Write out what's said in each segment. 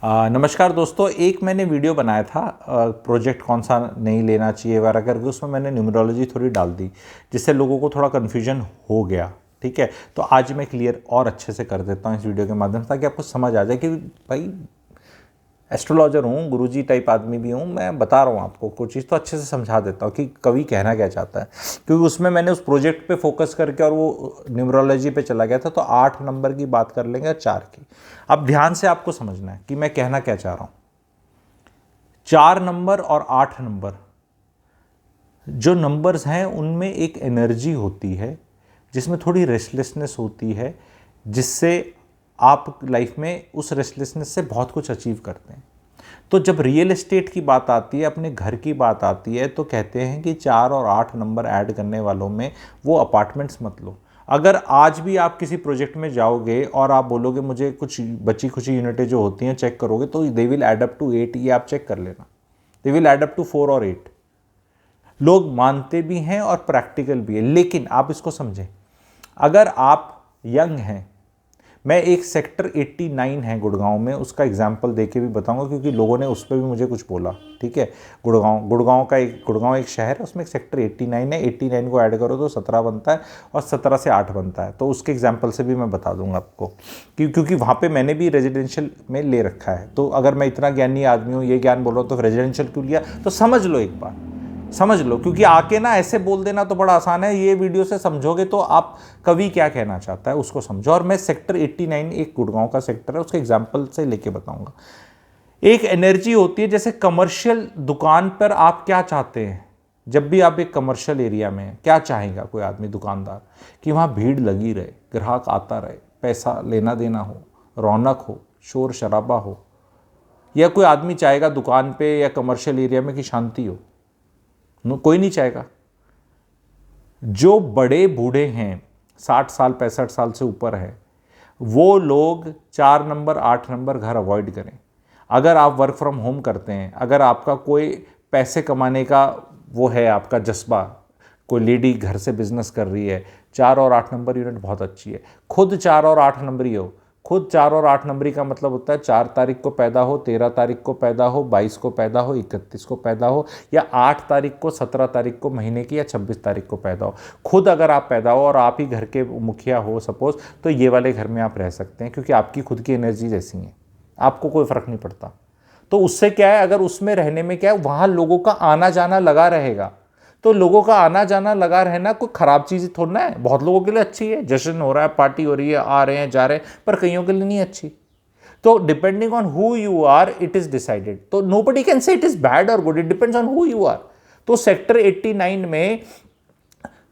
नमस्कार दोस्तों, एक मैंने वीडियो बनाया था प्रोजेक्ट कौन सा नहीं लेना चाहिए वगैरह करके। उसमें मैंने न्यूमरोलॉजी थोड़ी डाल दी जिससे लोगों को थोड़ा कन्फ्यूजन हो गया। ठीक है, तो आज मैं क्लियर और अच्छे से कर देता हूँ इस वीडियो के माध्यम से, ताकि आपको समझ आ जाए कि भाई एस्ट्रोलॉजर हूँ, गुरुजी टाइप आदमी भी हूँ, मैं बता रहा हूँ आपको कुछ चीज़ तो अच्छे से समझा देता हूँ कि कवि कहना क्या चाहता है। क्योंकि उसमें मैंने उस प्रोजेक्ट पे फोकस करके और वो न्यूमरोलॉजी पे चला गया था। तो 8 नंबर की बात कर लेंगे, 4 की। अब ध्यान से आपको समझना है कि मैं कहना क्या चाह रहा हूँ। 4 नंबर और 8 नंबर जो नंबर्स हैं उनमें एक एनर्जी होती है जिसमें थोड़ी रेस्टलेसनेस होती है, जिससे आप लाइफ में उस रेस्टलेसनेस से बहुत कुछ अचीव करते हैं। तो जब रियल एस्टेट की बात आती है, अपने घर की बात आती है, तो कहते हैं कि 4 और 8 नंबर ऐड करने वालों में वो अपार्टमेंट्स मत लो। अगर आज भी आप किसी प्रोजेक्ट में जाओगे और आप बोलोगे मुझे कुछ बची खुची यूनिटें जो होती हैं चेक करोगे, तो they will add up to 8। ये आप चेक कर लेना, they will add up to 4 और 8। लोग मानते भी हैं और प्रैक्टिकल भी है। लेकिन आप इसको समझें, अगर आप यंग हैं, मैं एक सेक्टर 89 है गुड़गांव में, उसका एग्जाम्पल देके भी बताऊंगा क्योंकि लोगों ने उस पर भी मुझे कुछ बोला। ठीक है, गुड़गांव एक शहर है, उसमें एक सेक्टर 89 है। 89 को ऐड करो तो 17 बनता है और 17 से 8 बनता है। तो उसके एग्जाम्पल से भी मैं बता दूंगा आपको क्योंकि वहाँ पर मैंने भी रेजिडेंशियल में ले रखा है। तो अगर मैं इतना ज्ञानी आदमी हूँ, ये ज्ञान बोल रहा हूँ, तो रेजिडेंशियल क्यों लिया, तो समझ लो, एक बार समझ लो। क्योंकि आके ना ऐसे बोल देना तो बड़ा आसान है, ये वीडियो से समझोगे तो आप कवि क्या कहना चाहता है उसको समझो। और मैं सेक्टर 89 एक गुड़गांव का सेक्टर है, उसके एग्जाम्पल से लेके बताऊंगा। एक एनर्जी होती है, जैसे कमर्शियल दुकान पर आप क्या चाहते हैं। जब भी आप एक कमर्शियल एरिया में क्या चाहेगा कोई आदमी, दुकानदार, कि वहाँ भीड़ लगी रहे, ग्राहक आता रहे, पैसा लेना देना हो, रौनक हो, शोर शराबा हो। या कोई आदमी चाहेगा दुकान पे या कमर्शियल एरिया में कि शांति हो? कोई नहीं चाहेगा। जो बड़े बूढ़े हैं, 60 साल 65 साल से ऊपर है, वो लोग 4 नंबर 8 नंबर घर अवॉइड करें। अगर आप वर्क फ्रॉम होम करते हैं, अगर आपका कोई पैसे कमाने का वो है, आपका जज्बा, कोई लेडी घर से बिजनेस कर रही है, 4 और 8 नंबर यूनिट बहुत अच्छी है। खुद 4 और 8 नंबरी हो, खुद 4 और 8 नंबरी का मतलब होता है 4 तारीख को पैदा हो, 13 तारीख को पैदा हो, 22 को पैदा हो, 31 को पैदा हो, या 8 तारीख को, 17 तारीख को महीने की, या 26 तारीख को पैदा हो। खुद अगर आप पैदा हो और आप ही घर के मुखिया हो सपोज, तो ये वाले घर में आप रह सकते हैं क्योंकि आपकी खुद की एनर्जी जैसी है, आपको कोई फर्क नहीं पड़ता। तो उससे क्या है, अगर उसमें रहने में क्या है, वहाँ लोगों का आना जाना लगा रहेगा। तो लोगों का आना जाना लगा रहना कोई खराब चीज़ थोड़ा ना है, बहुत लोगों के लिए अच्छी है। जश्न हो रहा है, पार्टी हो रही है, आ रहे हैं जा रहे हैं, पर कईयों के लिए नहीं अच्छी। तो depending on who you are it is decided. तो nobody can say it is bad or good, it depends on who you are. तो सेक्टर 89 में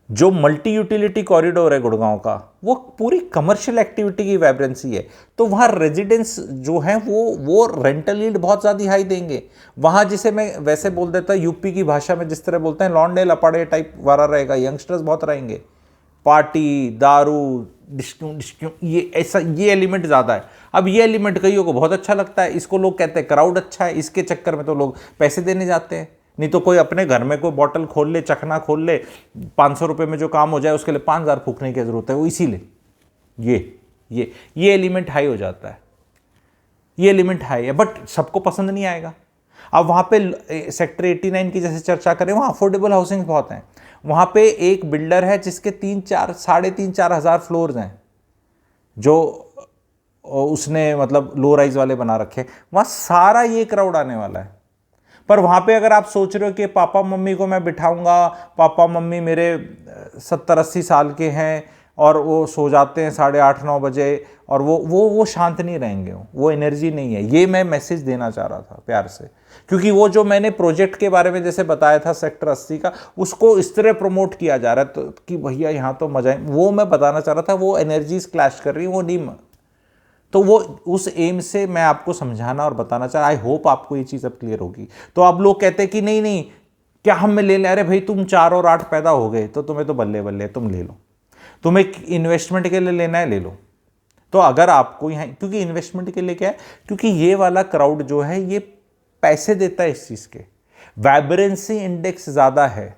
जो मल्टी यूटिलिटी कॉरिडोर है गुड़गांव का, वो पूरी कमर्शियल एक्टिविटी की वाइब्रेंसी है। तो वहाँ रेजिडेंस जो है वो रेंटल यील्ड बहुत ज़्यादा हाई देंगे। वहाँ जिसे मैं वैसे बोल देता, यूपी की भाषा में जिस तरह बोलते हैं, लॉन्डे लपाड़े टाइप वाला रहेगा। यंगस्टर्स बहुत रहेंगे, पार्टी, दारू, डिस्क्यूं डिस्क्यूं, ये ऐसा, ये एलिमेंट ज़्यादा है। अब ये एलिमेंट कईयों को बहुत अच्छा लगता है, इसको लोग कहते हैं क्राउड अच्छा है, इसके चक्कर में तो लोग पैसे देने जाते हैं। नहीं तो कोई अपने घर में कोई बॉटल खोल ले, चखना खोल ले, 500 रुपये में जो काम हो जाए उसके लिए 5000 फूकने की जरूरत है। वो इसीलिए ये एलिमेंट हाई हो जाता है, ये एलिमेंट हाई है, बट सबको पसंद नहीं आएगा। अब वहाँ पे सेक्टर 89 की जैसे चर्चा करें, वहाँ अफोर्डेबल हाउसिंग बहुत हैं। वहाँ पे एक बिल्डर है जिसके 3-4 हज़ार फ्लोर्स हैं, जो उसने मतलब लो राइज वाले बना रखे। वहाँ सारा ये क्राउड आने वाला है। पर वहाँ पे अगर आप सोच रहे हो कि पापा मम्मी को मैं बिठाऊंगा, पापा मम्मी मेरे 70-80 साल के हैं और वो सो जाते हैं 8:30-9 बजे, और वो शांत नहीं रहेंगे, वो एनर्जी नहीं है। ये मैं मैसेज देना चाह रहा था प्यार से, क्योंकि वो जो मैंने प्रोजेक्ट के बारे में जैसे बताया था सेक्टर 80 का, उसको इस तरह प्रमोट किया जा रहा है तो कि भैया यहाँ तो मजा है, वो मैं बताना चाह रहा था। वो एनर्जीज क्लैश कर रही, वो नहीं। तो वो उस एम से मैं आपको समझाना और बताना चाह रहा। आई होप आपको ये चीज़ अब क्लियर होगी। तो आप लोग कहते हैं कि नहीं नहीं, क्या हम में ले लें? अरे भाई, तुम 4 और 8 पैदा हो गए तो तुम्हें तो बल्ले बल्ले, तुम ले लो। तुम्हें इन्वेस्टमेंट के लिए लेना है, ले लो। तो अगर आपको यहाँ, क्योंकि इन्वेस्टमेंट के लिए क्या है, क्योंकि ये वाला क्राउड जो है ये पैसे देता है इस चीज़ के, वाइब्रेंसी इंडेक्स ज़्यादा है।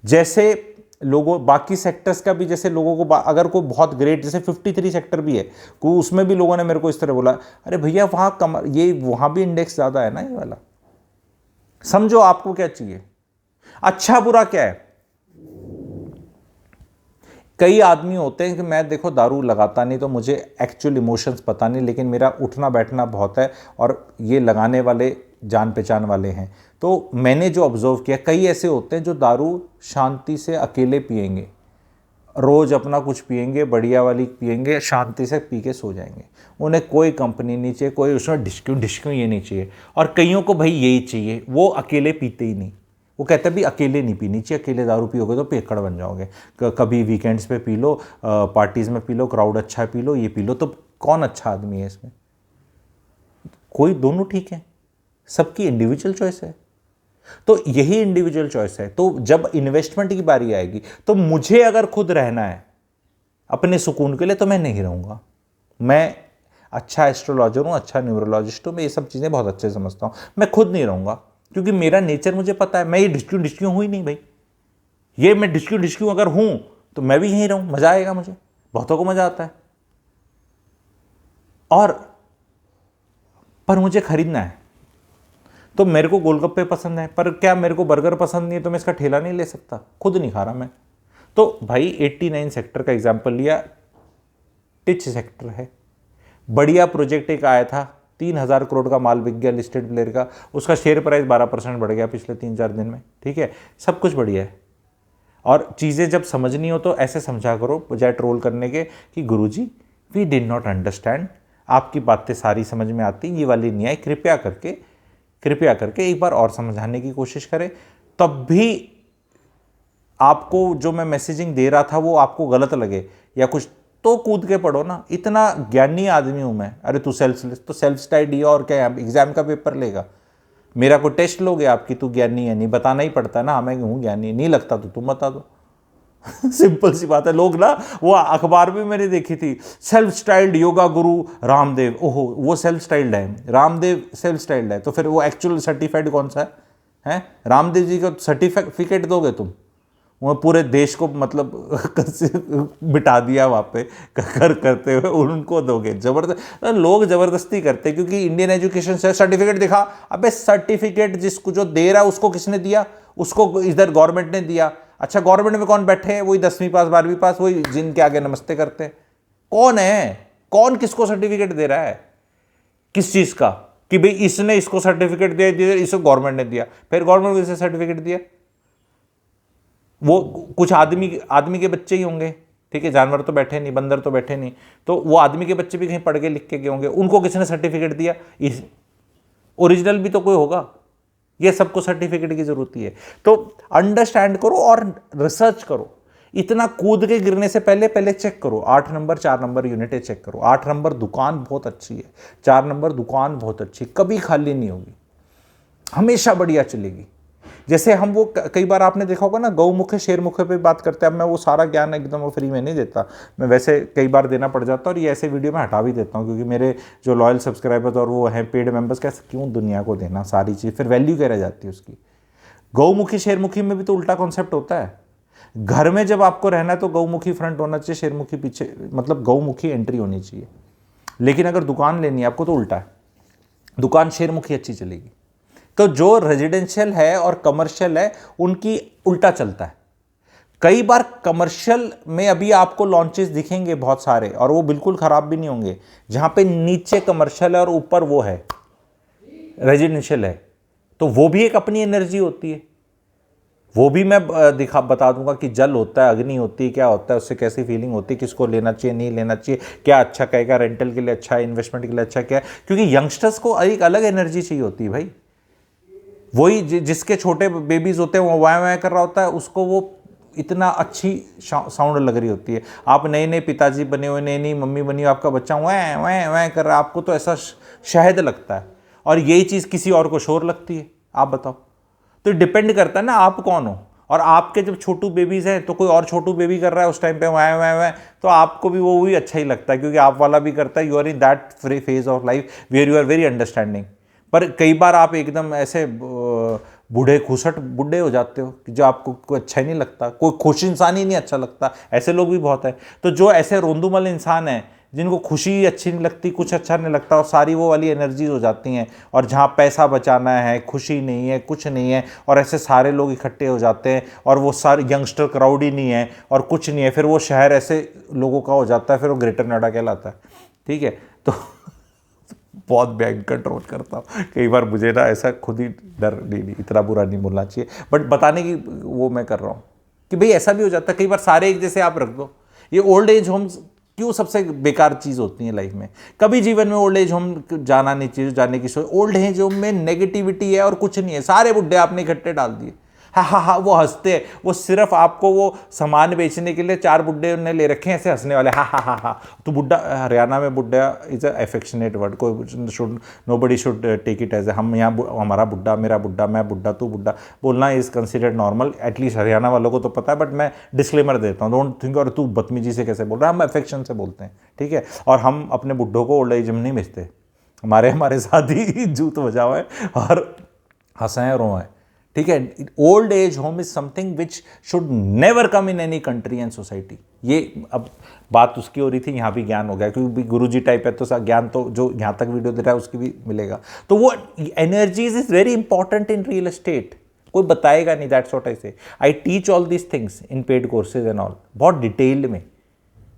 जैसे लोगों बाकी सेक्टर्स का भी, जैसे लोगों को अगर कोई बहुत ग्रेट, जैसे 53 सेक्टर भी है कोई, उसमें भी लोगों ने मेरे को इस तरह बोला, अरे भैया वहाँ ये वहाँ भी इंडेक्स ज़्यादा है ना ये वाला। समझो आपको क्या चाहिए, अच्छा बुरा क्या है। कई आदमी होते हैं कि मैं देखो दारू लगाता नहीं तो मुझे एक्चुअल इमोशंस पता नहीं, लेकिन मेरा उठना बैठना बहुत है और ये लगाने वाले जान पहचान वाले हैं। तो मैंने जो ऑब्जर्व किया, कई ऐसे होते हैं जो दारू शांति से अकेले पिएंगे, रोज़ अपना कुछ पिएंगे, बढ़िया वाली पिएंगे, शांति से पी के सो जाएंगे, उन्हें कोई कंपनी नहीं चाहिए, कोई उसमें ढिशक्यों ये नहीं चाहिए। और कईयों को भाई यही चाहिए, वो अकेले पीते ही नहीं, वो कहते हैं भी अकेले नहीं पीनी चाहिए, अकेले दारू पियोगे तो पेकड़ बन जाओगे, कभी वीकेंड्स पे पी लो, पार्टीज़ में पी लो, क्राउड अच्छा पी लो, ये पी लो। तो कौन अच्छा आदमी है इसमें? कोई, दोनों ठीक है, सबकी इंडिविजुअल चॉइस है। तो यही इंडिविजुअल चॉइस है। तो जब इन्वेस्टमेंट की बारी आएगी तो मुझे अगर खुद रहना है अपने सुकून के लिए तो मैं नहीं रहूँगा। मैं अच्छा एस्ट्रोलॉजर हूँ, अच्छा न्यूमरोलॉजिस्ट हूँ, मैं ये सब चीज़ें बहुत अच्छे से समझता हूँ, मैं खुद नहीं रहूँगा क्योंकि मेरा नेचर मुझे पता है। मैं ये डिस्क्यूं हुई नहीं भाई, ये मैं डिस्क्यूं अगर हूँ तो मैं भी यहीं रहूँ, मज़ा आएगा मुझे, बहुतों को मज़ा आता है। और पर मुझे खरीदना है तो मेरे को गोलगप्पे पसंद है, पर क्या मेरे को बर्गर पसंद नहीं है तो मैं इसका ठेला नहीं ले सकता? खुद नहीं खा रहा मैं। तो भाई 89 सेक्टर का एग्जाम्पल लिया, टिच सेक्टर है, बढ़िया प्रोजेक्ट एक आया था, 3000 करोड़ का माल बिक गया लिस्टेड प्लेयर का, उसका शेयर प्राइस 12% बढ़ गया पिछले 3-4 दिन में। ठीक है, सब कुछ बढ़िया है। और चीज़ें जब समझनी हो तो ऐसे समझा करो, बजाय ट्रोल करने के कि गुरुजी वी डिड नॉट अंडरस्टैंड, आपकी बातें सारी समझ में आती, ये वाली नहीं आई, कृपया करके एक बार और समझाने की कोशिश करें। तब भी आपको जो मैं मैसेजिंग दे रहा था वो आपको गलत लगे या कुछ, तो कूद के पढ़ो ना, इतना ज्ञानी आदमी हूं मैं। अरे तू सेल्फ स्टडी है और क्या, एग्जाम का पेपर लेगा, मेरा कोई टेस्ट लोगे आपकी तू ज्ञानी है? नहीं, बताना ही पड़ता है ना, मैं हूँ ज्ञानी, नहीं लगता तो तुम बता दो। सिंपल सी बात है। लोग ना, वो अखबार भी मैंने देखी थी, सेल्फ स्टाइल्ड योगा गुरु रामदेव, ओहो वो सेल्फ स्टाइल्ड है, रामदेव सेल्फ स्टाइल्ड है, तो फिर वो एक्चुअल सर्टिफाइड कौन सा है? रामदेव जी को सर्टिफिकेट दोगे तुम? वो पूरे देश को मतलब बिठा दिया वहाँ पे करते हुए, उनको दोगे? जबरदस्त लोग जबरदस्ती करते क्योंकि इंडियन एजुकेशन से सर्टिफिकेट दिखा। अबे सर्टिफिकेट जिसको जो दे रहा है उसको किसने दिया? उसको इधर गवर्नमेंट ने दिया। अच्छा, गवर्नमेंट में कौन बैठे हैं? वही 10वीं पास 12वीं पास, वही जिनके आगे नमस्ते करते हैं। कौन है? कौन किसको सर्टिफिकेट दे रहा है? किस चीज़ का? कि भाई इसने इसको सर्टिफिकेट दिया, इसको गवर्नमेंट ने दिया। फिर गवर्नमेंट को इसे सर्टिफिकेट दिया, वो कुछ आदमी के बच्चे ही होंगे, ठीक है, जानवर तो बैठे नहीं, बंदर तो बैठे नहीं, तो वो आदमी के बच्चे भी कहीं पढ़ के लिख के गए होंगे, उनको किसने सर्टिफिकेट दिया? इस ओरिजिनल भी तो कोई होगा, ये सबको सर्टिफिकेट की जरूरत है। तो अंडरस्टैंड करो और रिसर्च करो। इतना कूद के गिरने से पहले चेक करो, 8 नंबर 4 नंबर यूनिटें चेक करो। 8 नंबर दुकान बहुत अच्छी है, 4 नंबर दुकान बहुत अच्छी, कभी खाली नहीं होगी, हमेशा बढ़िया चलेगी। जैसे हम वो कई बार आपने देखा होगा ना, गौमुखे शेरमुखे पे बात करते हैं। अब मैं वो सारा ज्ञान एकदम फ्री में नहीं देता, मैं वैसे कई बार देना पड़ जाता और ये ऐसे वीडियो में हटा भी देता हूँ क्योंकि मेरे जो लॉयल सब्सक्राइबर्स और वो हैं पेड मेंबर्स, कैसे क्यों दुनिया को देना सारी चीज़, फिर वैल्यू क्या रह जाती है उसकी। गौमुखी शेरमुखी में भी तो उल्टा कॉन्सेप्ट होता है। घर में जब आपको रहना है तो गौमुखी फ्रंट होना चाहिए, शेरमुखी पीछे, मतलब गौमुखी एंट्री होनी चाहिए। लेकिन अगर दुकान लेनी है आपको तो उल्टा है, दुकान शेरमुखी अच्छी चलेगी। तो जो रेजिडेंशियल है और कमर्शियल है उनकी उल्टा चलता है। कई बार कमर्शियल में अभी आपको लॉन्चेस दिखेंगे बहुत सारे, और वो बिल्कुल खराब भी नहीं होंगे, जहां पे नीचे कमर्शियल है और ऊपर वो है रेजिडेंशियल है, तो वो भी एक अपनी एनर्जी होती है। वो भी मैं बता दूंगा कि जल होता है, अग्नि होती है, क्या होता है, उससे कैसी फीलिंग होती है, किसको लेना चाहिए नहीं लेना चाहिए, क्या अच्छा कहेगा, रेंटल के लिए अच्छा है, इन्वेस्टमेंट के लिए अच्छा क्या है, क्योंकि यंगस्टर्स को एक अलग एनर्जी चाहिए होती है भाई। वही जिसके छोटे बेबीज होते हैं वो वाय वाय कर रहा होता है, उसको वो इतना अच्छी साउंड लग रही होती है। आप नए नए पिताजी बने हुए, नई नई मम्मी बनी हुई, आपका बच्चा वै वै वै कर रहा है, आपको तो ऐसा शहद लगता है, और यही चीज़ किसी और को शोर लगती है। आप बताओ। तो डिपेंड करता है ना आप कौन हो। और आपके जब छोटू बेबीज़ हैं तो कोई और छोटू बेबी कर रहा है उस टाइम पे वै वै वै, तो आपको भी वो भी अच्छा ही लगता है क्योंकि आप वाला भी करता है। You are in that phase of life where you are very understanding. पर कई बार आप एकदम ऐसे बूढ़े खुशट बुढ़े हो जाते हो कि जो आपको कोई अच्छा ही नहीं लगता, कोई खुश इंसान ही नहीं अच्छा लगता, ऐसे लोग भी बहुत है। तो जो ऐसे रोंदूमल इंसान हैं जिनको खुशी अच्छी नहीं लगती, कुछ अच्छा नहीं लगता, और सारी वो वाली एनर्जीज हो जाती हैं, और जहाँ पैसा बचाना है, खुशी नहीं है, कुछ नहीं है, और ऐसे सारे लोग इकट्ठे हो जाते हैं, और वो सारे यंगस्टर क्राउड ही नहीं है और कुछ नहीं है, फिर वो शहर ऐसे लोगों का हो जाता है, फिर वो ग्रेटर नोएडा कहलाता है। ठीक है, तो बहुत बैंक कंट्रोल करता हूँ कई बार, मुझे ना ऐसा खुद ही डर, नहीं इतना बुरा नहीं बोलना चाहिए, बट बताने की वो मैं कर रहा हूँ कि भाई ऐसा भी हो जाता है कई बार, सारे एक जैसे आप रख दो। ये ओल्ड एज होम्स क्यों सबसे बेकार चीज़ होती है लाइफ में? कभी जीवन में ओल्ड एज होम जाना नहीं चाहिए, जाने की सोच। ओल्ड एज होम में नेगेटिविटी है और कुछ नहीं है, सारे बुड्ढे आपने इकट्ठे डाल दिए। हाँ हाँ हाँ, वो हंसते हैं, वो सिर्फ आपको वो सामान बेचने के लिए 4 बुड्ढे उन्हें ले रखे हैं ऐसे हंसने वाले, हाँ हाँ हाँ हाँ। तो बुड्ढा, हरियाणा में बुड्ढा इज अ एफेक्शनेट वर्ड, कोई should, nobody should take it as a, हम यहाँ हमारा बुड्ढा, मेरा बुड्ढा, मैं बुड्ढा, तू बुड्ढा बोलना is considered normal, at least Haryana वालों को तो पता है, बट मैं डिस्क्लेमर देता हूँ, डोंट थिंक और तू बदतमीजी से कैसे बोल रहा है, हम एफेक्शन से बोलते हैं। ठीक है, और हम अपने बुड्ढों को ओल्ड एज में नहीं भेजते, हमारे साथ ही जूत बजाओ है और हंसाएं रोएं। ठीक है, old age home is something which should never come in any country and society. ये अब बात उसकी हो रही थी, यहाँ भी ज्ञान हो गया, क्योंकि गुरुजी टाइप है तो ज्ञान तो जो यहाँ तक वीडियो दे रहा है उसकी भी मिलेगा। तो वो energies is very important in real estate, कोई बताएगा नहीं, दैट्स व्हाट आई से। I teach all these things in paid courses and all, बहुत डिटेल्ड में।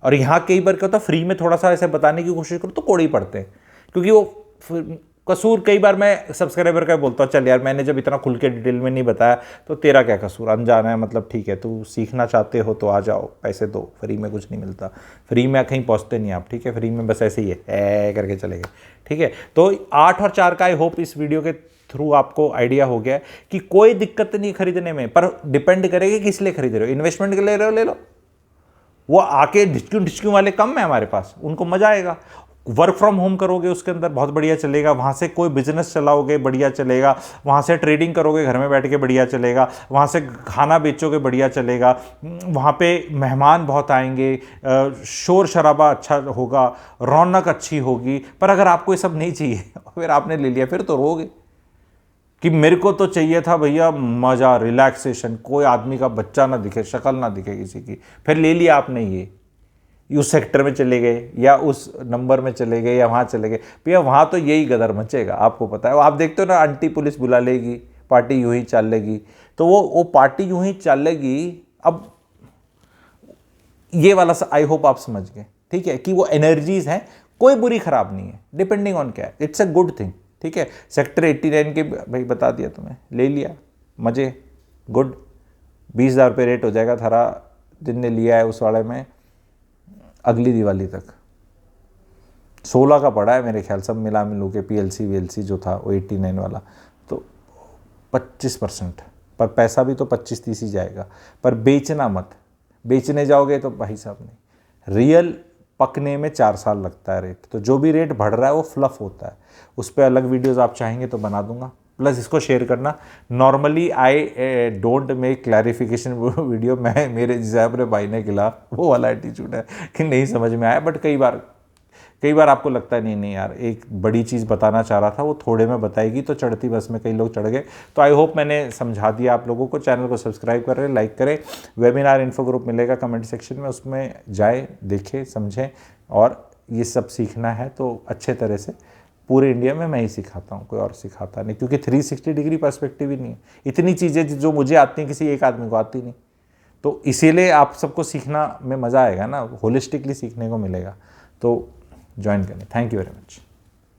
और यहाँ कई बार क्या होता है, फ्री में थोड़ा सा ऐसे बताने की कोशिश करो तो कोड़े ही पड़ते हैं, क्योंकि वो कसूर कई बार मैं सब्सक्राइबर का बोलता हूँ, चल यार मैंने जब इतना खुल के डिटेल में नहीं बताया तो तेरा क्या कसूर, अनजाना है, मतलब ठीक है, तू सीखना चाहते हो तो आ जाओ, पैसे दो, फ्री में कुछ नहीं मिलता, फ्री में कहीं पहुँचते नहीं आप। ठीक है, फ्री में बस ऐसे ही है करके चले गए। ठीक है, तो 8 और 4 का आई होप इस वीडियो के थ्रू आपको आइडिया हो गया कि कोई दिक्कत नहीं खरीदने में, पर डिपेंड करेगा किस लिए खरीद रहे हो। इन्वेस्टमेंट के ले रहे हो, ले लो, वो आके ढिचक्यू वाले कम है हमारे पास, उनको मजा आएगा। वर्क फ्रॉम होम करोगे उसके अंदर बहुत बढ़िया चलेगा, वहाँ से कोई बिजनेस चलाओगे बढ़िया चलेगा, वहाँ से ट्रेडिंग करोगे घर में बैठ के बढ़िया चलेगा, वहाँ से खाना बेचोगे बढ़िया चलेगा, वहाँ पे मेहमान बहुत आएंगे, शोर शराबा अच्छा होगा, रौनक अच्छी होगी। पर अगर आपको ये सब नहीं चाहिए फिर आपने ले लिया, फिर तो रोगे कि मेरे को तो चाहिए था भैया मज़ा, रिलैक्सेशन, कोई आदमी का बच्चा ना दिखे, शक्ल ना दिखे किसी की, फिर ले लिया आपने ये, उस सेक्टर में चले गए या उस नंबर में चले गए या वहाँ चले गए, भैया वहाँ तो यही गदर मचेगा, आपको पता है। आप देखते हो ना, आंटी पुलिस बुला लेगी, पार्टी यूं ही चल लेगी, तो वो पार्टी यूं ही चलेगी। अब ये वाला आई होप आप समझ गए, ठीक है, कि वो एनर्जीज हैं, कोई बुरी खराब नहीं है, डिपेंडिंग ऑन क्या है, इट्स अ गुड थिंग। ठीक है, सेक्टर 89 के भाई बता दिया तुम्हें, ले लिया, मजे, गुड, 20,000 रुपये रेट हो जाएगा थारा, जिनने लिया है उस वाले में अगली दिवाली तक। 16 का पड़ा है मेरे ख्याल, सब मिला मिलू के, PLC VLC जो था वो 89 वाला, तो 25%, पर पैसा भी तो 25-30 ही जाएगा। पर बेचना मत, बेचने जाओगे तो भाई साहब नहीं, रियल पकने में 4 साल लगता है रेट। तो जो भी रेट बढ़ रहा है वो फ्लफ होता है, उस पर अलग वीडियोज़ आप चाहेंगे तो बना दूंगा। प्लस इसको शेयर करना, normally I don't make clarification video, मैं मेरे जैसे अपने भाई ने खिलाफ वो वाला एटीट्यूड है कि नहीं समझ में आया। बट कई बार आपको लगता है नहीं यार, एक बड़ी चीज़ बताना चाह रहा था, वो थोड़े में बताएगी तो चढ़ती बस में कई लोग चढ़ गए। तो आई होप मैंने समझा दिया आप लोगों को। चैनल को सब्सक्राइब करें, लाइक करें, वेबिनार इन्फो ग्रुप मिलेगा कमेंट सेक्शन में, उसमें जाए, देखें, समझें, और ये सब सीखना है तो अच्छे तरह से पूरे इंडिया में मैं ही सिखाता हूँ, कोई और सिखाता नहीं, क्योंकि 360 डिग्री पर्सपेक्टिव ही नहीं है। इतनी चीज़ें जो मुझे आती हैं किसी एक आदमी को आती नहीं, तो इसीलिए आप सबको सीखना में मज़ा आएगा ना, होलिस्टिकली सीखने को मिलेगा। तो ज्वाइन करें। Thank you very much.